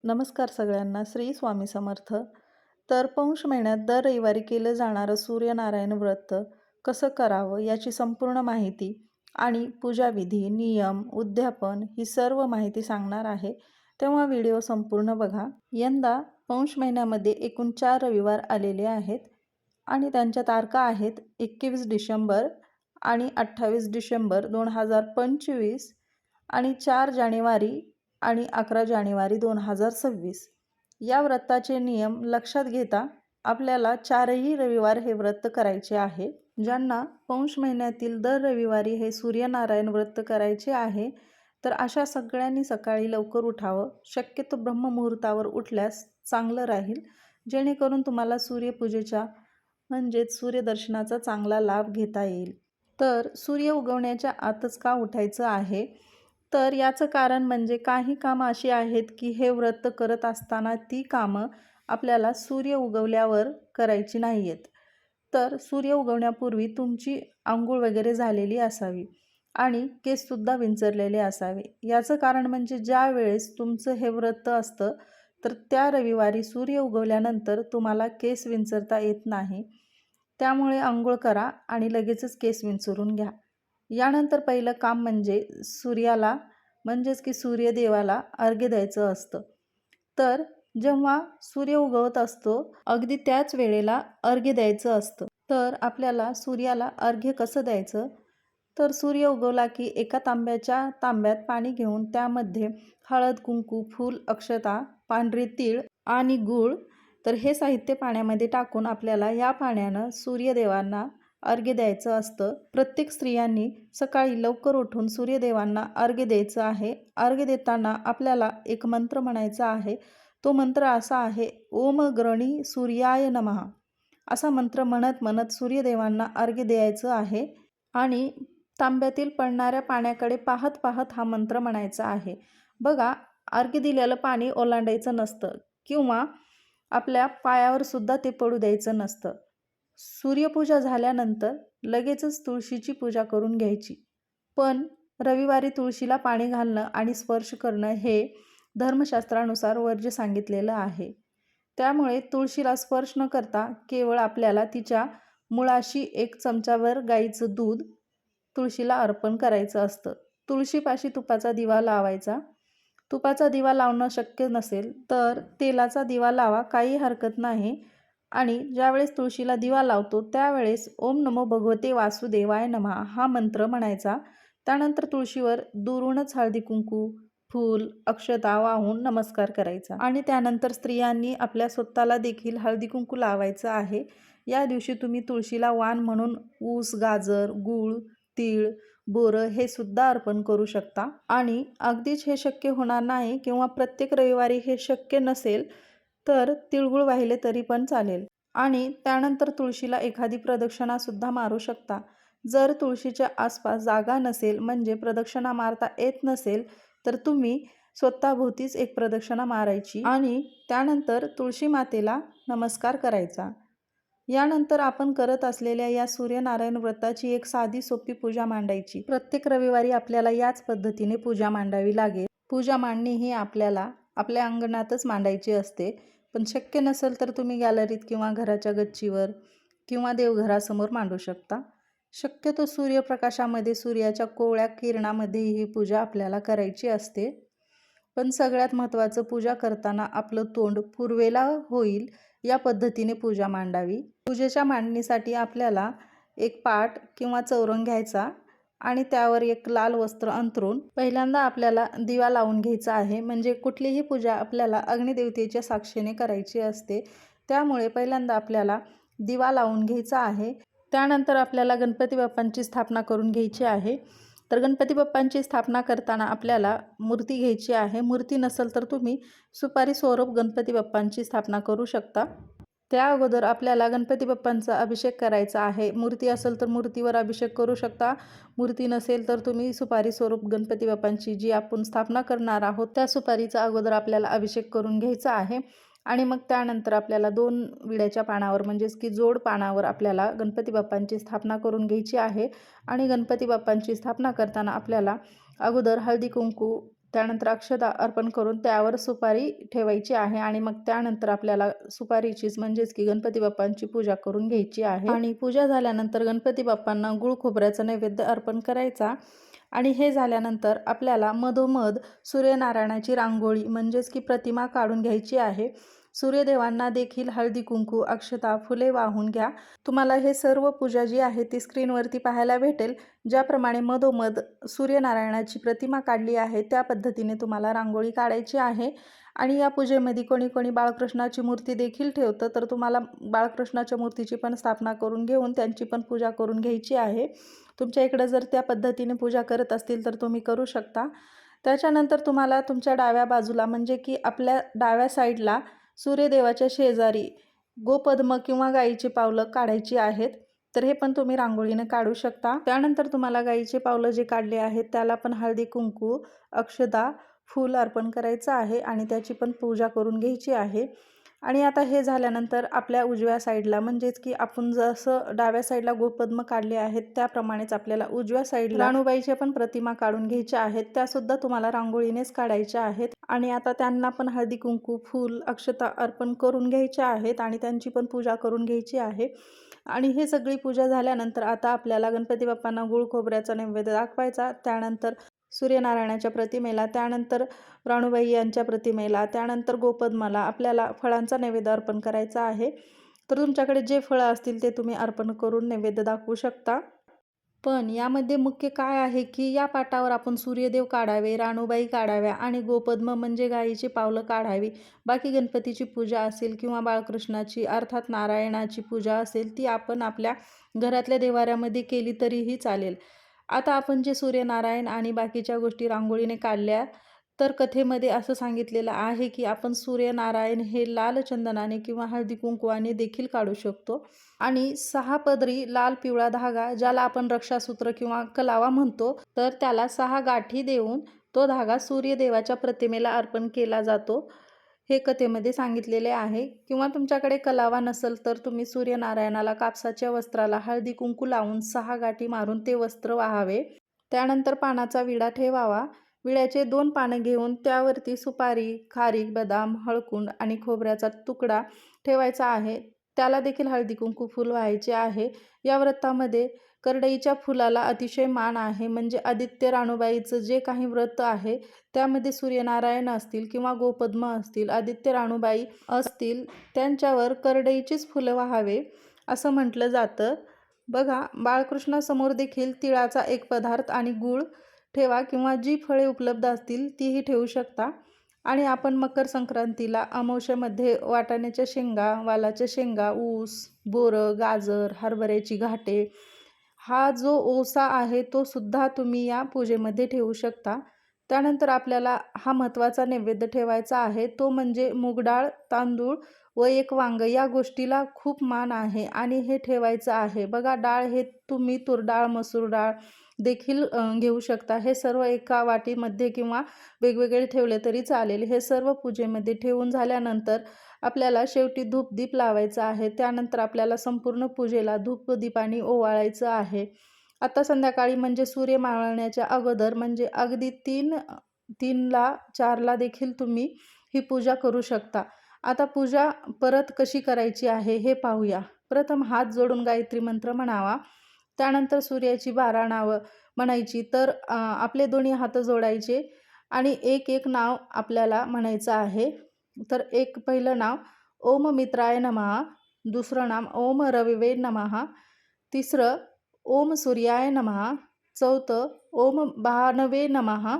नमस्कार सगळ्यांना. श्री स्वामी समर्थ. तर पौष महिन्यात दर रविवारी केलं जाणारं सूर्यनारायण व्रत कसं करावं याची संपूर्ण माहिती आणि पूजाविधी, नियम, उद्यापन ही सर्व माहिती सांगणार आहे. तेव्हा व्हिडिओ संपूर्ण बघा. यंदा पौष महिन्यामध्ये एकूण 4 रविवार आलेले आहेत आणि त्यांच्या तारखा आहेत 21 डिसेंबर आणि 28 डिसेंबर 2025 आणि 4 जानेवारी आणि 11 जानेवारी 2026. या व्रताचे नियम लक्षात घेता आपल्याला 4ही रविवार हे व्रत करायचे आहे. ज्यांना पौष महिन्यातील दर रविवारी हे सूर्यनारायण व्रत करायचे आहे, तर अशा सगळ्यांनी सकाळी लवकर उठावं. शक्यतो ब्रह्ममुहूर्तावर उठल्यास चांगलं राहील, जेणेकरून तुम्हाला सूर्यपूजेच्या म्हणजेच सूर्यदर्शनाचा चांगला लाभ घेता येईल. तर सूर्य उगवण्याच्या आतच का उठायचं आहे? तर याचं कारण म्हणजे काही कामं अशी आहेत की हे व्रत करत असताना ती कामं आपल्याला सूर्य उगवल्यावर करायची नाही आहेत. तर सूर्य उगवण्यापूर्वी तुमची अंघोळ वगैरे झालेली असावी आणि केससुद्धा विंचरलेले असावे. याचं कारण म्हणजे ज्या वेळेस तुमचं हे व्रत असतं तर त्या रविवारी सूर्य उगवल्यानंतर तुम्हाला केस विंचरता येत नाही. त्यामुळे अंघोळ करा आणि लगेचच केस विंचरून घ्या. यानंतर पहिलं काम म्हणजे सूर्याला म्हणजेच की सूर्यदेवाला अर्घ्य द्यायचं असतं. तर जेव्हा सूर्य उगवत असतो अगदी त्याच वेळेला अर्घ्य द्यायचं असतं. तर आपल्याला सूर्याला अर्घ्य कसं द्यायचं? तर सूर्य उगवला की एका तांब्यात पाणी घेऊन त्यामध्ये हळद, कुंकू, फूल, अक्षता, पांढरे तीळ आणि गूळ तर हे साहित्य पाण्यामध्ये टाकून आपल्याला या पाण्यानं सूर्यदेवांना अर्घ्य द्यायचं असतं. प्रत्येक स्त्रियांनी सकाळी लवकर उठून सूर्यदेवांना अर्घ्य द्यायचं आहे. अर्घ्य देताना आपल्याला एक मंत्र म्हणायचा आहे. तो मंत्र असा आहे, ओम ग्रणी सूर्याय नमः. असा मंत्र म्हणत म्हणत सूर्यदेवांना अर्घ्य द्यायचं आहे आणि तांब्यातील पडणाऱ्या पाण्याकडे पाहत पाहत हा मंत्र म्हणायचा आहे. बघा, अर्घ्य दिलेलं पाणी ओलांडायचं नसतं किंवा आपल्या पायावर सुद्धा ते पडू द्यायचं नसतं. सूर्यपूजा झाल्यानंतर लगेचच तुळशीची पूजा करून घ्यायची. पण रविवारी तुळशीला पाणी घालणं आणि स्पर्श करणं हे धर्मशास्त्रानुसार वर्ज्य सांगितलेलं आहे. त्यामुळे तुळशीला स्पर्श न करता केवळ आपल्याला तिच्या मुळाशी 1 चमचाभर गाईचं दूध तुळशीला अर्पण करायचं असतं. तुळशीपाशी तुपाचा दिवा लावायचा. तुपाचा दिवा लावणं शक्य नसेल तर तेलाचा दिवा लावा, काही हरकत नाही. आणि ज्यावेळेस तुळशीला दिवा लावतो त्यावेळेस ओम नमो भगवते वासुदेवाय नमः हा मंत्र म्हणायचा. त्यानंतर तुळशीवर दुरूनच हळदी कुंकू, फूल, अक्षता वाहून नमस्कार करायचा आणि त्यानंतर स्त्रियांनी आपल्या स्वतःला देखील हळदी कुंकू लावायचं आहे. या दिवशी तुम्ही तुळशीला वाण म्हणून ऊस, गाजर, गूळ, तीळ, बोरं हे सुद्धा अर्पण करू शकता. आणि अगदीच हे शक्य होणार नाही किंवा प्रत्येक रविवारी हे शक्य नसेल तर तिळगुळ वाहिले तरी पण चालेल. आणि त्यानंतर तुळशीला एखादी प्रदक्षिणा सुद्धा मारू शकता. जर तुळशीच्या आसपास जागा नसेल म्हणजे प्रदक्षिणा मारता येत नसेल तर तुम्ही स्वतःभोवतीच एक प्रदक्षिणा मारायची आणि त्यानंतर तुळशी मातेला नमस्कार करायचा. यानंतर आपण करत असलेल्या या सूर्यनारायण व्रताची एक साधी सोपी पूजा मांडायची. प्रत्येक रविवारी आपल्याला याच पद्धतीने पूजा मांडावी लागेल. पूजा मांडणी ही आपल्याला आपल्या अंगणातच मांडायची असते. पण शक्य नसेल तर तुम्ही गॅलरीत किंवा घराच्या गच्चीवर किंवा देवघरासमोर मांडू शकता. शक्यतो सूर्यप्रकाशामध्ये सूर्याच्या कोवळ्या किरणामध्ये ही पूजा आपल्याला करायची असते. पण सगळ्यात महत्त्वाचं, पूजा करताना आपलं तोंड पूर्वेला होईल या पद्धतीने पूजा मांडावी. पूजेच्या मांडणीसाठी आपल्याला एक पाट किंवा चौरंग घ्यायचा आणि त्यावर एक लाल वस्त्र अंथरून पहिल्यांदा आपल्याला दिवा लावून घ्यायचा आहे. म्हणजे कुठलीही पूजा आपल्याला अग्निदेवतेच्या साक्षीने करायची असते. त्यामुळे पहिल्यांदा आपल्याला दिवा लावून घ्यायचा आहे. त्यानंतर आपल्याला गणपती बाप्पांची स्थापना करून घ्यायची आहे. तर गणपती बाप्पांची स्थापना करताना आपल्याला मूर्ती घ्यायची आहे. मूर्ती नसेल तर तुम्ही सुपारी स्वरूप गणपती बाप्पांची स्थापना करू शकता. त्या अगोदर आपल्याला गणपती बाप्पांचा अभिषेक करायचा आहे. मूर्ती असेल तर मूर्तीवर अभिषेक करू शकता. मूर्ती नसेल तर तुम्ही सुपारी स्वरूप गणपती बाप्पांची जी आपण स्थापना करणार आहोत त्या सुपारीचा अगोदर आपल्याला अभिषेक करून घ्यायचा आहे. आणि मग त्यानंतर आपल्याला 2 विड्याच्या पानावर म्हणजेच की जोड पानावर आपल्याला गणपती बाप्पांची स्थापना करून घ्यायची आहे. आणि गणपती बाप्पांची स्थापना करताना आपल्याला अगोदर हळदी कुंकू त्यानंतर अक्षता अर्पण करून त्यावर सुपारी ठेवायची आहे आणि मग त्यानंतर आपल्याला सुपारीचीच म्हणजेच की गणपती बाप्पांची पूजा करून घ्यायची आहे। आणि पूजा झाल्यानंतर गणपती बाप्पांना गुळ खोबऱ्याचा नैवेद्य अर्पण करायचा आणि हे झाल्यानंतर आपल्याला मधोमध सूर्यनारायणाची रांगोळी म्हणजेच की प्रतिमा काढून घ्यायची आहे। सूर्यदेवांना देखील हळदी कुंकू अक्षता फुले वाहून घ्या। तुम्हाला हे सर्व पूजा जी आहे ती स्क्रीनवरती पाहायला भेटेल। ज्याप्रमाणे मधोमध सूर्यनारायणाची प्रतिमा काढली आहे त्या पद्धतीने तुम्हाला रांगोळी काढायची आहे। आणि या पूजेमध्ये कोणी कोणी बाळकृष्णाची मूर्ती देखील ठेवतं, तर तुम्हाला बाळकृष्णाच्या मूर्तीची पण स्थापना करून घेऊन त्यांची पण पूजा करून घ्यायची आहे। तुमच्या इकडं जर त्या पद्धतीने पूजा करत असतील तर तुम्ही करू शकता। त्याच्यानंतर तुम्हाला तुमच्या डाव्या बाजूला म्हणजे की आपल्या डाव्या साईडला सूर्यदेवाच्या शेजारी गोपद्म किंवा गाईची पावलं काढायची आहेत। तर हे पण तुम्ही रांगोळीने काढू शकता। त्यानंतर तुम्हाला गाईचे पावलं जे काढले आहेत त्याला पण हळदी कुंकू अक्षता फूल अर्पण करायचं आहे आणि त्याची पण पूजा करून घ्यायची आहे। आणि आता हे झाल्यानंतर आपल्या उजव्या साईडला म्हणजेच की आपण जसं डाव्या साईडला गोपद्म काढले आहेत त्याप्रमाणेच आपल्याला उजव्या साईडला राणूबाईच्या पण प्रतिमा काढून घ्यायच्या आहेत। त्यासुद्धा तुम्हाला रांगोळीनेच काढायच्या आहेत आणि आता त्यांना पण हळदी कुंकू फूल अक्षता अर्पण करून घ्यायच्या आहेत आणि त्यांची पण पूजा करून घ्यायची आहे। आणि ही सगळी पूजा झाल्यानंतर आता आपल्याला गणपती बाप्पांना गुळ खोबऱ्याचा नैवेद्य दाखवायचा। त्यानंतर सूर्यनारायणाच्या प्रतिमेला, त्यानंतर राणूबाई यांच्या प्रतिमेला, त्यानंतर गोपद्माला आपल्याला फळांचा नैवेद्य अर्पण करायचा आहे। तर तुमच्याकडे जे फळं असतील ते तुम्ही अर्पण करून नैवेद्य दाखवू शकता। पण यामध्ये मुख्य काय आहे की या पाटावर आपण सूर्यदेव काढावे, राणूबाई काढाव्या आणि गोपद्म म्हणजे गायीची पावलं काढावी। बाकी गणपतीची पूजा असेल किंवा बाळकृष्णाची अर्थात नारायणाची पूजा असेल ती आपण आपल्या घरातल्या देवाऱ्यामध्ये केली तरीही चालेल। आता आपण जे सूर्यनारायण आणि बाकीच्या गोष्टी रांगोळीने काढल्या, तर कथेमध्ये असं सांगितलेलं आहे की आपण सूर्यनारायण हे लाल चंदनाने किंवा हळदी कुंकवाने देखील काढू शकतो। आणि 6 पदरी लाल पिवळा धागा ज्याला आपण रक्षासूत्र किंवा कलावा म्हणतो, तर त्याला 6 गाठी देऊन तो धागा सूर्यदेवाच्या प्रतिमेला अर्पण केला जातो, हे कथेमध्ये सांगितलेले आहे। किंवा तुमच्याकडे कलावा नसेल तर तुम्ही सूर्यनारायणाला कापसाच्या वस्त्राला हळदी कुंकू लावून 6 गाठी मारून ते वस्त्र वाहावे। त्यानंतर पानाचा विडा ठेवावा। विड्याचे 2 पानं घेऊन त्यावरती सुपारी, खारीक, बदाम, हळकुंड आणि खोबऱ्याचा तुकडा ठेवायचा आहे। त्याला देखील हळदी कुंकू फूल व्हायचे आहे। या व्रतामध्ये करडईच्या फुलाला अतिशय मान आहे। म्हणजे आदित्य राणूबाईचं जे काही व्रत आहे त्यामध्ये सूर्यनारायण असतील किंवा गोपद्म असतील, आदित्य राणूबाई असतील, त्यांच्यावर करडईचीच फुलं व्हावे असं म्हटलं जातं। बघा, बाळकृष्णासमोर देखील तिळाचा एक पदार्थ आणि गूळ ठेवा किंवा जी फळे उपलब्ध असतील तीही ठेवू शकता। आणि आपण मकर संक्रांतीला अमावस्येमध्ये वाटाण्याच्या शेंगा, वालाच्या शेंगा, ऊस, बोरं, गाजर, हरभऱ्याची घाटे हा जो ओसा आहे तो सुद्धा तुम्ही या पूजेमध्ये ठेवू शकता। त्यानंतर आपल्याला हा महत्त्वाचा नैवेद्य ठेवायचा आहे, तो म्हणजे मूगडाळ, तांदूळ व एक वांग। या गोष्टीला खूप मान आहे आणि हे ठेवायचं आहे। बघा, डाळ हे तुम्ही तूर डाळ, मसूर डाळ देखील घेऊ शकता। हे सर्व एका वाटीमध्ये किंवा वेगवेगळे ठेवले तरी चालेल। हे सर्व पूजेमध्ये ठेवून झाल्यानंतर आपल्याला शेवटी धूपदीप लावायचा आहे। त्यानंतर आपल्याला संपूर्ण पूजेला धूपदीपाने ओवाळायचं आहे। आता संध्याकाळी म्हणजे सूर्य मावळण्याच्या अगोदर म्हणजे अगदी 3ला 4ला देखील तुम्ही ही पूजा करू शकता। आता पूजा परत कशी करायची आहे हे पाहूया। प्रथम हात जोडून गायत्री मंत्र म्हणावा। त्यानंतर सूर्याची 12 नावं म्हणायची। तर आपले दोन्ही हात जोडायचे आणि एक एक नाव आपल्याला म्हणायचं आहे। तर पहिलं नाव ओम मित्राय नमः, दुसरं नाम ओम रविवे नमः, तिसरं ओम सूर्याय नमः, चौथं ओम भानवे नमः,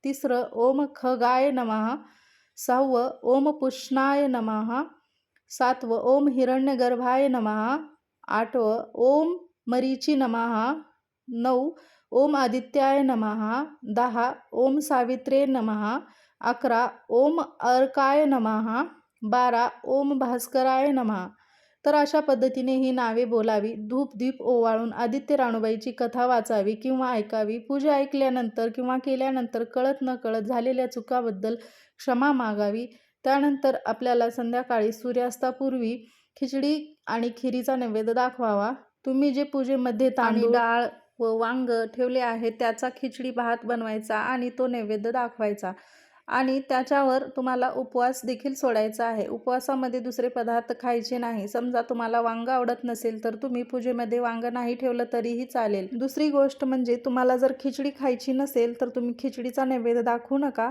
तिसरं ओम खगाय नमः, 6वं ओम पुष्णाय नमः, 7वं ओम हिरण्यगर्भाय नमः, 8वं ओम मरीची नमः, 9 ओम आदित्याय नमः, 10 ओम सावित्रे नमः, 11 ओम अर्काय नमः, 12 ओम भास्कराय नमः। तर अशा पद्धतीने ही नावे बोलावी, धूप दीप ओवाळून आदित्य राणूबाईची कथा वाचावी किंवा ऐकावी। पूजा ऐकल्यानंतर किंवा केल्यानंतर कळत न कळत झालेल्या चुकाबद्दल क्षमा मागावी। त्यानंतर आपल्याला संध्याकाळी सूर्यास्तापूर्वी खिचडी आणि खिरीचा नैवेद्य दाखवावा। तुम्ही जे पूजेमध्ये तांदूळ, डाळ व वांगं ठेवले आहे त्याचा खिचडी भात बनवायचा आणि तो नैवेद्य दाखवायचा. आणि त्याच्यावर तुम्हाला उपवास देखील सोडायचा आहे. उपवासामध्ये दुसरे पदार्थ खायचे नाही. समजा तुम्हाला वांगं आवडत नसेल तर तुम्ही पूजेमध्ये वांगं नाही ठेवलं तरीही चालेल. दुसरी गोष्ट म्हणजे तुम्हाला जर खिचडी खायची नसेल तर तुम्ही खिचडीचा नैवेद्य दाखवू नका.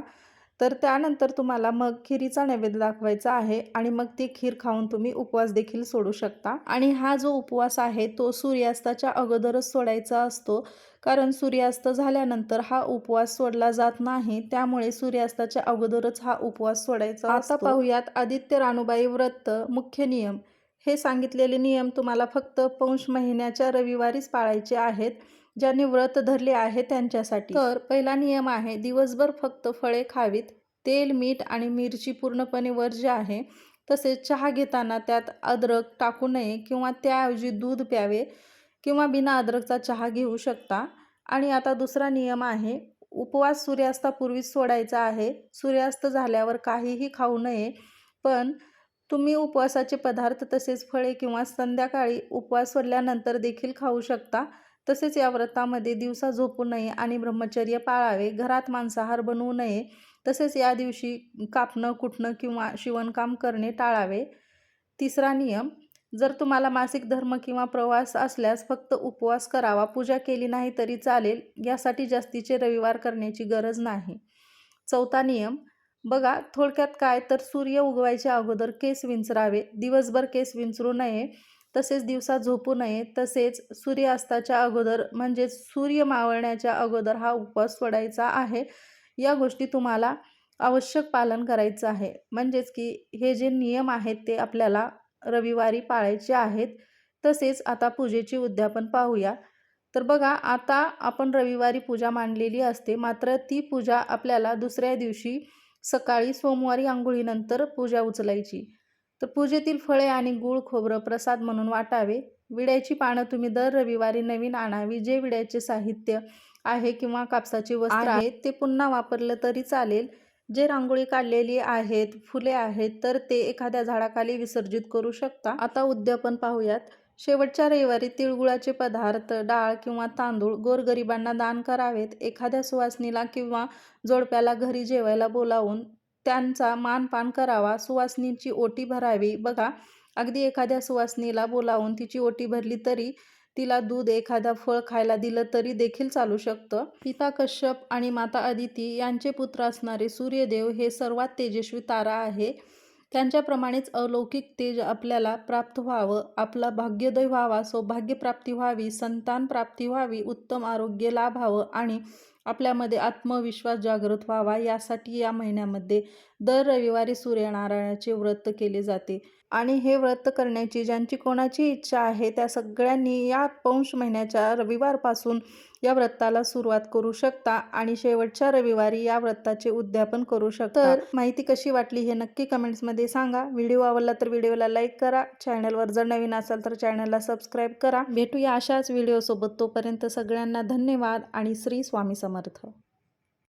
तर त्यानंतर तुम्हाला मग खिरीचा नैवेद्य दाखवायचा आहे आणि मग ती खीर खाऊन तुम्ही उपवास देखील सोडू शकता. आणि हा जो उपवास आहे तो सूर्यास्ताच्या अगोदरच सोडायचा असतो, कारण सूर्यास्त झाल्यानंतर हा उपवास सोडला जात नाही. त्यामुळे सूर्यास्ताच्या अगोदरच हा उपवास सोडायचा असतो. आता पाहूयात आदित्य रानूबाई व्रत मुख्य नियम. हे सांगितलेले नियम तुम्हाला फक्त पौष महिन्याच्या रविवारीच पाळायचे आहेत, ज्यांनी व्रत धरले आहे त्यांच्यासाठी. तर पहिला नियम आहे, दिवसभर फक्त फळे खावीत. तेल, मीठ आणि मिरची पूर्णपणे वर्ज्य आहे. तसेच चहा घेताना त्यात अद्रक टाकू नये किंवा त्याऐवजी दूध प्यावे किंवा बिना अद्रकचा चहा घेऊ शकता. आणि आता दुसरा नियम आहे, उपवास सूर्यास्तापूर्वीच सोडायचा आहे. सूर्यास्त झाल्यावर काहीही खाऊ नये. पण तुम्ही उपवासाचे पदार्थ तसेच फळे किंवा संध्याकाळी उपवास सोडल्यानंतर देखील खाऊ शकता. तसेच या व्रतामध्ये दिवसा झोपू नये आणि ब्रह्मचर्य पाळावे. घरात मांसाहार बनवू नये. तसेच या दिवशी कापणं, कुटणं किंवा शिवणकाम करणे टाळावे. तिसरा नियम, जर तुम्हाला मासिक धर्म किंवा प्रवास असल्यास फक्त उपवास करावा. पूजा केली नाही तरी चालेल. यासाठी जास्तीचे रविवार करण्याची गरज नाही. चौथा नियम बघा, थोडक्यात काय तर सूर्य उगवायच्या अगोदर केस विंचरावे. दिवसभर केस विंचरू नये. तसेच दिवसा झोपू नये. तसेच सूर्यास्ताच्या अगोदर म्हणजे सूर्य मावळण्याच्या अगोदर हा उपवास सोडायचा आहे. या गोष्टी तुम्हाला आवश्यक पालन करायचं आहे. म्हणजेच की हे जे नियम आहेत ते आपल्याला रविवारी पाळायचे आहेत. तसेच आता पूजेची उद्यापन पाहूया. तर बघा, आता आपण रविवारी पूजा मांडलेली असते, मात्र ती पूजा आपल्याला दुसऱ्या दिवशी सकाळी सोमवारी अंघोळीनंतर पूजा उचलायची. तर पूजेतील फळे आणि गूळ खोबरं प्रसाद म्हणून वाटावे. विड्याची पानं तुम्ही दर रविवारी नवीन आणावी. जे विड्याचे साहित्य आहे किंवा कापसाचे वस्त्र आहे ते पुन्हा वापरलं तरी चालेल. जे रांगोळी काढलेली आहेत, फुले आहेत तर ते एखाद्या झाडाखाली विसर्जित करू शकता. आता उद्यापन पाहूयात. शेवटच्या रविवारी तिळगुळाचे पदार्थ, डाळ किंवा तांदूळ गोरगरिबांना दान करावेत. एखाद्या सुवासिनीला किंवा जोडप्याला घरी जेवायला बोलावून त्यांचा मानपान करावा. सुवासिनीची ओटी भरावी. बघा, अगदी एखाद्या सुवासिनीला बोलावून तिची ओटी भरली तरी तिला दूध, एखादा फळ खायला दिलं तरी देखील चालू शकतं. पिता कश्यप आणि माता अदिती यांचे पुत्र असणारे सूर्यदेव हे सर्वात तेजस्वी तारा आहे. त्यांच्याप्रमाणेच अलौकिक तेज आपल्याला प्राप्त व्हावं, आपला भाग्योदय व्हावा, सौभाग्यप्राप्ती व्हावी, संतान प्राप्ती व्हावी, उत्तम आरोग्य लाभावं आणि आपल्यामध्ये आत्मविश्वास जागृत व्हावा, यासाठी या महिन्यामध्ये दर रविवारी सूर्यनारायणाचे व्रत केले जाते. आणि हे व्रत करण्याची ज्यांची कोणाची इच्छा आहे त्या सगळ्यांनी या पौष महिन्याच्या रविवारपासून या व्रताला सुरुवात करू शकता आणि शेवटच्या रविवारी या व्रताचे उद्यापन करू शकता. तर माहिती कशी वाटली हे नक्की कमेंट्समध्ये सांगा. व्हिडिओ आवडला तर व्हिडिओला लाईक करा. चॅनलवर जर नवीन असाल तर चॅनलला सबस्क्राईब करा. भेटूया अशाच व्हिडिओसोबत. तोपर्यंत सगळ्यांना धन्यवाद आणि श्री स्वामी समर्थ.